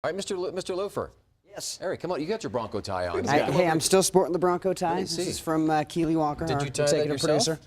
All right, Mr. Lupher. Yes. Eric, come on. You got your Bronco tie on. Hey, I'm still sporting the Bronco tie. This is from Keely Walker, Did our you tie that executive yourself? producer.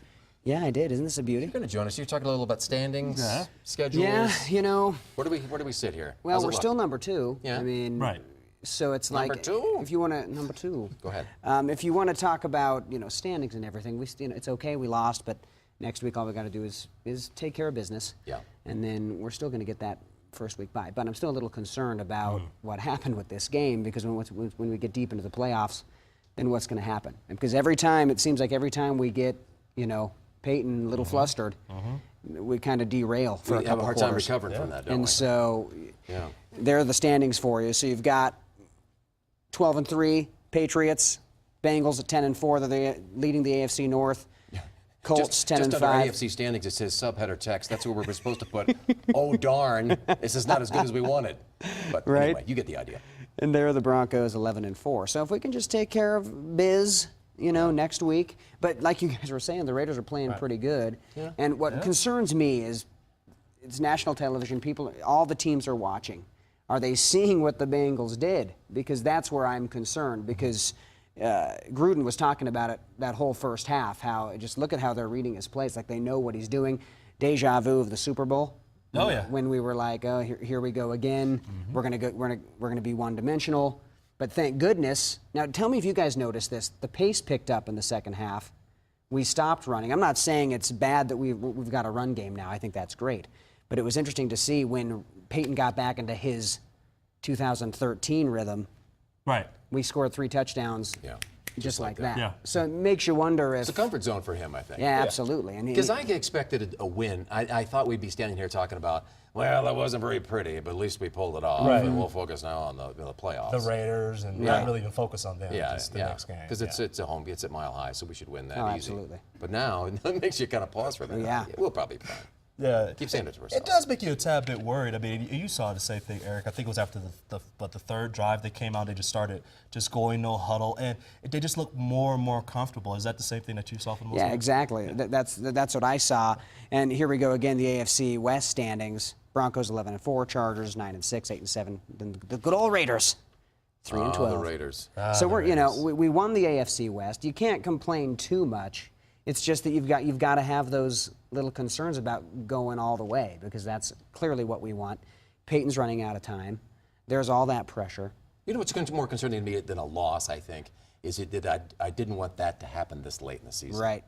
Yeah, I did. Isn't this a beauty? You're going to join us. You're talking a little about standings, schedules. Yeah, you know. Where do we sit here? Well, How's it we're look? still number 2. Yeah. I mean, Right. So it's Number like two? if you want to number 2. Go ahead. If you want to talk about standings and everything, it's okay. We lost, but next week all we got to do is take care of business. Yeah. And then we're still going to get that first week bye. But I'm still a little concerned about what happened with this game, because when we get deep into the playoffs, then what's going to happen? And because it seems like every time we get Peyton a little flustered, we kind of derail for a couple have a hard time quarters. recovering from that, don't And we? so Yeah. there are the standings for you. So you've got 12-3 Patriots, Bengals at 10-4. They're leading the AFC North. Colts 10-5. Just under AFC standings, it says subheader text. That's where we're supposed to put, oh, darn, this is not as good as we wanted. But Right. anyway, you get the idea. And there are the Broncos 11-4. So if we can just take care of biz, next week. But like you guys were saying, the Raiders are playing pretty good. Yeah. And what concerns me is it's national television. All the teams are watching. Are they seeing what the Bengals did? Because that's where I'm concerned. Because Gruden was talking about it that whole first half. How just look at how they're reading his plays. Like they know what he's doing. Deja vu of the Super Bowl. Oh yeah. When we were like, oh, here we go again. We're gonna be one-dimensional. But thank goodness. Now tell me if you guys noticed this. The pace picked up in the second half. We stopped running. I'm not saying it's bad that we've got a run game now. I think that's great. But it was interesting to see when Peyton got back into his 2013 rhythm. Right. We scored 3 touchdowns. Yeah. Just like that. Yeah. So it makes you wonder if. It's a comfort zone for him, I think. Yeah, absolutely. Because I expected a win. I thought we'd be standing here talking about, well, that wasn't very pretty, but at least we pulled it off, Right. and we'll focus now on the playoffs. The Raiders, and not really even focus on them. Yeah, just the yeah. next game. Because it's a home, it's at Mile High, so we should win that Oh, easy. absolutely. But now it makes you kind of pause for that. Yeah. We'll probably be fine. Yeah. Keep saying it to ourselves. It does make you a tad bit worried. I mean, you saw the same thing, Eric. I think it was after the third drive they came out. They just started going no huddle, and they just looked more and more comfortable. Is that the same thing that you saw from the Yeah, exactly. That's what I saw. And here we go again. The AFC West standings: Broncos 11-4, Chargers 9-6, 8-7. Then the good old Raiders 3-12. The Raiders. So we won the AFC West. You can't complain too much. It's just that you've got to have those little concerns about going all the way, because that's clearly what we want. Peyton's running out of time. There's all that pressure. You know what's more concerning to me than a loss, I think, is that I didn't want that to happen this late in the season. Right.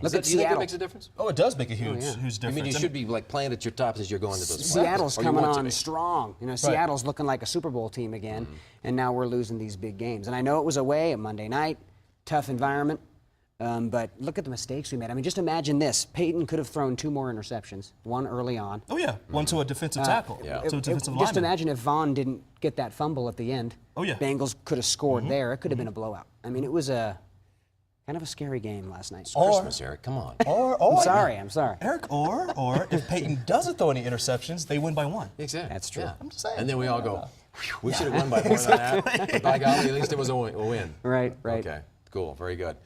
Look Do at you think it Seattle. makes a difference? Oh, it does make a huge yeah. difference. I mean, you should be like playing at your tops as you're going to those playoffs. Seattle's or you coming want to on be. strong. Seattle's looking like a Super Bowl team again, and now we're losing these big games. And I know it was away at Monday night, tough environment, but look at the mistakes we made. I mean, just imagine this. Peyton could have thrown 2 more interceptions, one early on. Oh yeah, one to a defensive tackle. Yeah. To a defensive Just lineman. imagine if Vaughn didn't get that fumble at the end. Oh, yeah. Bengals could have scored there. It could have been a blowout. I mean, it was a kind of a scary game last night. Christmas, Eric, come on. I'm sorry. Eric, or if Peyton doesn't throw any interceptions, they win by 1. Exactly. That's true. Yeah. I'm just saying. And then we all go, we should have won by more than that. But by golly, at least it was a win. Right. Okay, cool, very good.